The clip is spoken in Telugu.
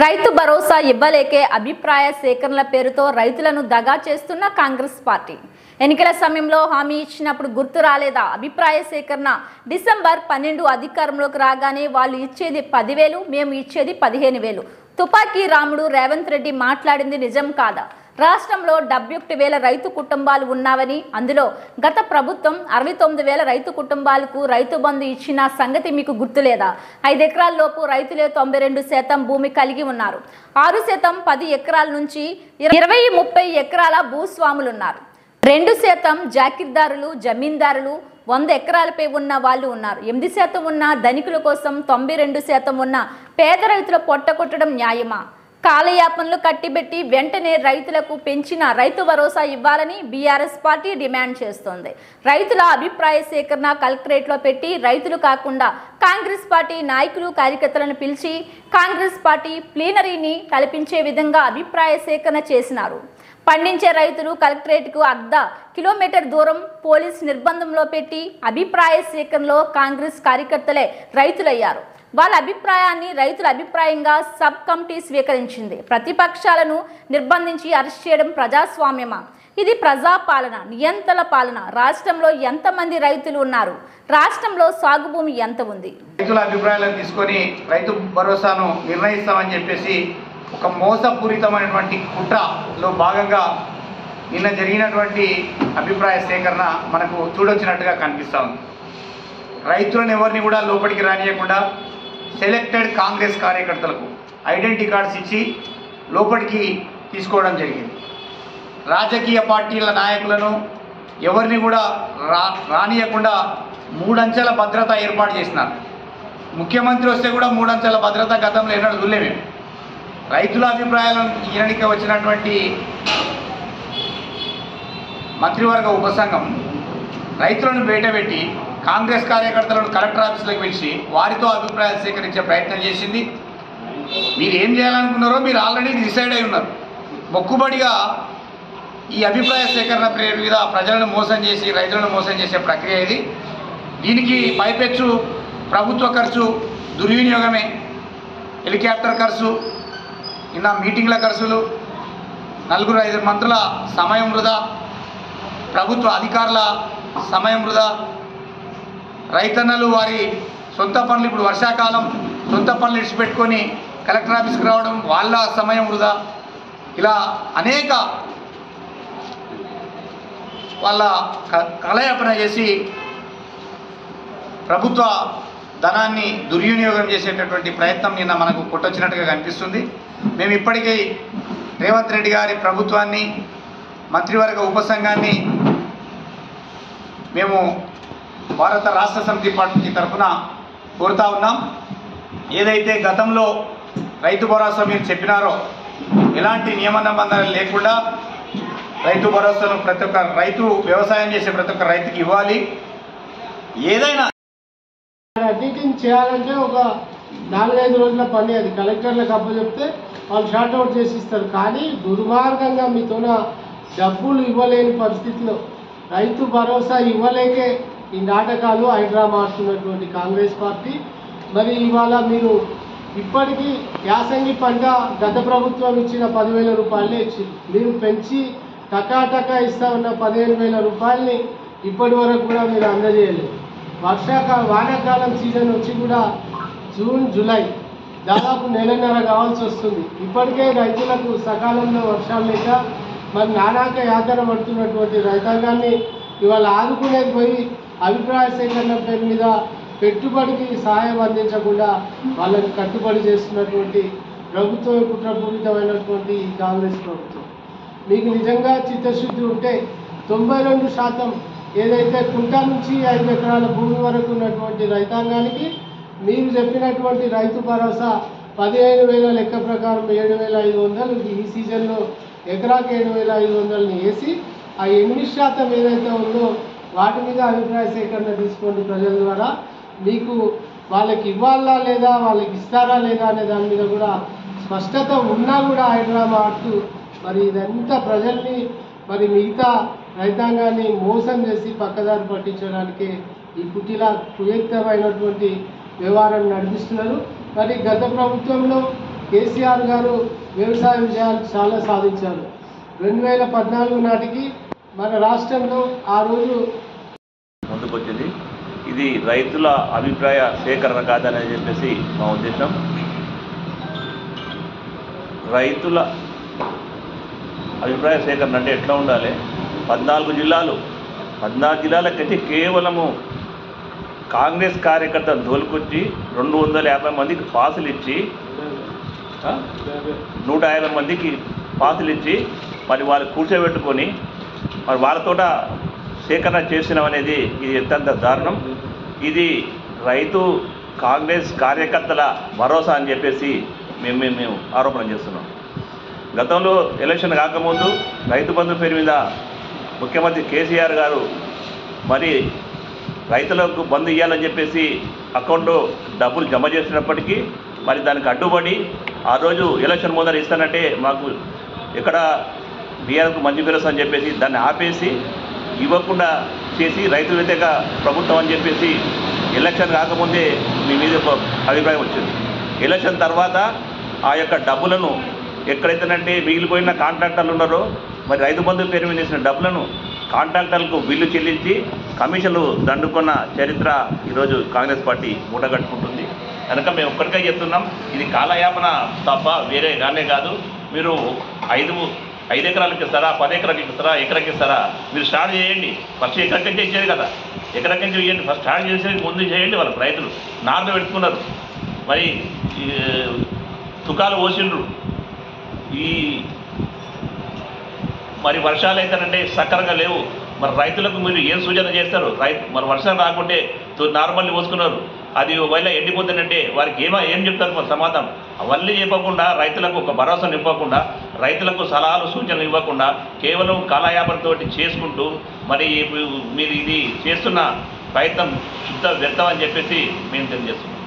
రైతు భరోసా ఇవ్వలేకే అభిప్రాయ సేకరణల పేరుతో రైతులను దగా చేస్తున్న కాంగ్రెస్ పార్టీ ఎన్నికల సమయంలో హామీ ఇచ్చినప్పుడు గుర్తు రాలేదా? అభిప్రాయ సేకరణ డిసెంబర్ 12 అధికారంలోకి రాగానే వాళ్ళు ఇచ్చేది 10,000, మేము ఇచ్చేది 15,000. తుపాకీ రాముడు రేవంత్ రెడ్డి మాట్లాడింది నిజం కాదా? రాష్ట్రంలో 71,000 రైతు కుటుంబాలు ఉన్నావని, అందులో గత ప్రభుత్వం 69,000 రైతు కుటుంబాలకు రైతు బంధు ఇచ్చిన సంగతి మీకు గుర్తులేదా? 5 ఎకరాల్లోపు రైతులే 92% భూమి కలిగి ఉన్నారు. 6% 10 ఎకరాల నుంచి 20-30 ఎకరాల భూస్వాములున్నారు. 2% జాకీర్దారులు, జమీందారులు, 100 ఎకరాలపై ఉన్న వాళ్ళు ఉన్నారు. 8% ఉన్న ధనికుల కోసం 92% ఉన్న పేద రైతుల పొట్టకొట్టడం న్యాయమా? కాలయాపనలు కట్టిబెట్టి వెంటనే రైతులకు పెంచిన రైతు భరోసా ఇవ్వాలని బీఆర్ఎస్ పార్టీ డిమాండ్ చేస్తోంది. రైతుల అభిప్రాయ సేకరణ కలెక్టరేట్లో పెట్టి రైతులు కాకుండా కాంగ్రెస్ పార్టీ నాయకులు, కార్యకర్తలను పిలిచి కాంగ్రెస్ పార్టీ ప్లీనరీని కల్పించే విధంగా అభిప్రాయ సేకరణ చేసినారు. పండించే రైతులు కలెక్టరేట్కు అర్ధ కిలోమీటర్ దూరం పోలీస్ నిర్బంధంలో పెట్టి అభిప్రాయ సేకరణలో కాంగ్రెస్ కార్యకర్తలే రైతులయ్యారు. వాళ్ళ అభిప్రాయాన్ని రైతుల అభిప్రాయంగా సబ్ కమిటీ స్వీకరించింది. ప్రతిపక్షాలను నిర్బంధించి అరెస్ట్ చేయడం ప్రజాస్వామ్యమా? ఇది ప్రజాపాలన, నియంత్రణ పాలన. రాష్ట్రంలో ఎంతమంది రైతులు ఉన్నారు? రాష్ట్రంలో సాగు భూమి ఎంత ఉంది? రైతుల అభిప్రాయాలను తీసుకొని రైతు భరోసాను నిర్ణయిస్తామని చెప్పేసి ఒక మోసపూరితమైనటువంటి కుట్రలో భాగంగా నిన్న జరిగినటువంటి అభిప్రాయ సేకరణ మనకు చూడొచ్చినట్టుగా కనిపిస్తూ ఉంది. రైతులను ఎవరిని కూడా లోపలికి రానియకుండా సెలెక్టెడ్ కాంగ్రెస్ కార్యకర్తలకు ఐడెంటిటీ కార్డ్స్ ఇచ్చి లోపలికి తీసుకోవడం జరిగింది. రాజకీయ పార్టీల నాయకులను ఎవరిని కూడా రానియకుండా 3 అంచెల భద్రత ఏర్పాటు చేసినారు. ముఖ్యమంత్రి వస్తే కూడా 3 అంచెల భద్రత గతంలో ఎన్నడూ చూడలేము. రైతుల అభిప్రాయాలను ఈయనకి వచ్చినటువంటి మంత్రివర్గ ఉపసంఘం రైతులను బయటపెట్టి కాంగ్రెస్ కార్యకర్తలను కలెక్టర్ ఆఫీసులకు పిలిచి వారితో అభిప్రాయాలు సేకరించే ప్రయత్నం చేసింది. మీరు ఏం చేయాలనుకున్నారో మీరు ఆల్రెడీ డిసైడ్ అయి ఉన్నారు. మొక్కుబడిగా ఈ అభిప్రాయ సేకరణ పేరు మీద ప్రజలను మోసం చేసి రైతులను మోసం చేసే ప్రక్రియ ఇది. దీనికి పైపెచ్చు ప్రభుత్వ ఖర్చు దుర్వినియోగమే. హెలికాప్టర్ ఖర్చు, నిన్న మీటింగ్ల ఖర్చులు, 4-5 మంత్రుల సమయం వృధా, ప్రభుత్వ అధికారుల సమయం వృధా, రైతన్నలు వారి సొంత పనులు, ఇప్పుడు వర్షాకాలం సొంత పనులు ఇడిచిపెట్టుకొని కలెక్టర్ ఆఫీస్కి రావడం, వాళ్ళ సమయం వృధా, ఇలా అనేక వాళ్ళ కలయాపన చేసి ప్రభుత్వ ధనాన్ని దుర్వినియోగం చేసేటటువంటి ప్రయత్నం నిన్న మనకు కొట్టొచ్చినట్టుగా కనిపిస్తుంది. మేము ఇప్పటికీ రేవంత్ రెడ్డి గారి ప్రభుత్వాన్ని, మంత్రివర్గ ఉపసంఘాన్ని మేము భారత రాష్ట్ర సమితి పార్టీ తరఫున కోరుతా ఉన్నాం. ఏదైతే గతంలో రైతు భరోసా మీరు చెప్పినారో ఎలాంటి నియమ నిబంధనలు లేకుండా రైతు భరోసాను ప్రతి ఒక్క రైతు, వ్యవసాయం చేసే ప్రతి ఒక్క రైతుకి ఇవ్వాలి. ఏదైనా అడ్మిటింగ్ చేయాలంటే ఒక 4-5 రోజుల పని. అది కలెక్టర్లకు అప్పచెప్తే వాళ్ళు షార్ట్అవుట్ చేసి ఇస్తారు. కానీ దుర్మార్గంగా మీతోన డబ్బులు ఇవ్వలేని పరిస్థితిలో రైతు భరోసా ఇవ్వలేకే ఈ నాటకాలు హైడ్రామా ఆడుతున్నటువంటి కాంగ్రెస్ పార్టీ. మరి ఇవాళ మీరు ఇప్పటికీ యాసంగి పంట గత ప్రభుత్వం ఇచ్చిన 10,000 రూపాయలే ఇచ్చింది. మీరు పెంచి టకాటకా ఇస్తా ఉన్న 15,000 రూపాయలని ఇప్పటి వరకు కూడా మీరు అందజేయలేదు. వానాకాలం సీజన్ వచ్చి కూడా జూన్, జూలై దాదాపు నెలన్నర కావాల్సి వస్తుంది. ఇప్పటికే రైతులకు సకాలంలో వర్షాలు లేక మరి నానాక యాతన పడుతున్నటువంటి రైతాంగాన్ని ఇవాళ ఆదుకునేది పోయి అభిప్రాయ సేకరణ పేరు మీద పెట్టుబడికి సహాయం అందించకుండా వాళ్ళని కట్టుబడి చేస్తున్నటువంటి ప్రభుత్వం, కుట్రపూరితమైనటువంటి ఈ కాంగ్రెస్ ప్రభుత్వం. మీకు నిజంగా చిత్తశుద్ధి ఉంటే 92% ఏదైతే కుంట నుంచి 5 ఎకరాల భూమి వరకు ఉన్నటువంటి రైతాంగానికి మీరు చెప్పినటువంటి రైతు భరోసా 15,000 లెక్క ప్రకారం 7,500 ఈ సీజన్లో ఎకరాకి 7,500ని వేసి ఆ 8% ఏదైతే ఉందో వాటి మీద అభిప్రాయ సేకరణ తీసుకోండి ప్రజల ద్వారా. మీకు వాళ్ళకి ఇవ్వాలా లేదా, వాళ్ళకి ఇస్తారా లేదా అనే దాని మీద కూడా స్పష్టత ఉన్నా కూడా హైడ్రామా ఆడుతూ మరి ఇదంతా ప్రజల్ని, మరి మిగతా రైతాంగాన్ని మోసం చేసి పక్కదారి పట్టించడానికి ఈ కుయుక్తమైనటువంటి వ్యవహారాన్ని నడిపిస్తున్నారు. మరి గత ప్రభుత్వంలో కేసీఆర్ గారు వ్యవసాయ విజయాలు చాలా సాధించారు. 2014 నాటికి మన రాష్ట్రంలో ఆ రోజు ముందుకొచ్చింది. ఇది రైతుల అభిప్రాయ సేకరణ కాదని చెప్పేసి మా ఉద్దేశం. రైతుల అభిప్రాయ సేకరణ అంటే ఎట్లా ఉండాలి? 14 జిల్లాలకైతే కేవలము కాంగ్రెస్ కార్యకర్తలు తోలుకొచ్చి 250 మందికి పాసులు ఇచ్చి 150 మందికి పాసులు ఇచ్చి మరి వాళ్ళు కూర్చోబెట్టుకొని మరి వాళ్ళతోట సేకరణ చేసినాం అనేది ఇది అత్యంత దారుణం. ఇది రైతు కాంగ్రెస్ కార్యకర్తల భరోసా అని చెప్పేసి మేము ఆరోపణ చేస్తున్నాం. గతంలో ఎలక్షన్ కాకముందు రైతు బంధు పేరు మీద ముఖ్యమంత్రి కేసీఆర్ గారు మరి రైతులకు బంధు ఇవ్వాలని చెప్పేసి అకౌంట్లో డబ్బులు జమ చేసినప్పటికీ మరి దానికి అడ్డుపడి ఆ రోజు ఎలక్షన్ ముందర ఇస్తానంటే మాకు ఎక్కడ బీఆర్కు మంచి పేరు అని చెప్పేసి దాన్ని ఆపేసి ఇవ్వకుండా చేసి రైతు వ్యతిరేక ప్రభుత్వం అని చెప్పేసి ఎలక్షన్ కాకముందే మీ మీద ఒక అభిప్రాయం వచ్చింది. ఎలక్షన్ తర్వాత ఆ యొక్క డబ్బులను ఎక్కడైతేనంటే మిగిలిపోయిన కాంట్రాక్టర్లు ఉన్నారో మరి రైతు బంధు పేరు మీద చేసిన డబ్బులను కాంట్రాక్టర్లకు బిల్లు చెల్లించి కమిషన్లు దండుకున్న చరిత్ర ఈరోజు కాంగ్రెస్ పార్టీ మూటగట్టుకుంటుంది. కనుక మేము ఒక్కడికే చెప్తున్నాం, ఇది కాలయాపన తప్ప వేరే గానే కాదు. మీరు 5 ఎకరాలకి ఇస్తారా, 10 ఎకరాలకి ఇస్తారా, ఎకరాకి ఇస్తారా? మీరు స్టార్ట్ చేయండి. ఫస్ట్ ఎకరకంటే ఇచ్చేది కదా, ఎకరకంటే ఇవ్వండి. ఫస్ట్ స్టార్ట్ చేసేది ముందు చేయండి. వాళ్ళకి రైతులు నార్లు పెట్టుకున్నారు, మరి తుకాలు పోసిండ్రు. ఈ మరి వర్షాలు అయితేనంటే సక్రమంగా లేవు. మరి రైతులకు మీరు ఏం సూచన చేస్తారు? మరి వర్షం రాకుంటే నార్మల్లీ పోసుకున్నారు, అది ఒకవేళ ఎండిపోతుందంటే వారికి ఏం చెప్తారు మరి సమాధానం? అవన్నీ చెప్పకుండా రైతులకు ఒక భరోసా ఇవ్వకుండా, రైతులకు సలహాలు సూచనలు ఇవ్వకుండా కేవలం కాలయాపనతో చేసుకుంటూ మరి మీరు ఇది చేస్తున్న ప్రయత్నం శుద్ధ వ్యర్థం అని చెప్పేసి మేము తెలియజేస్తున్నాం.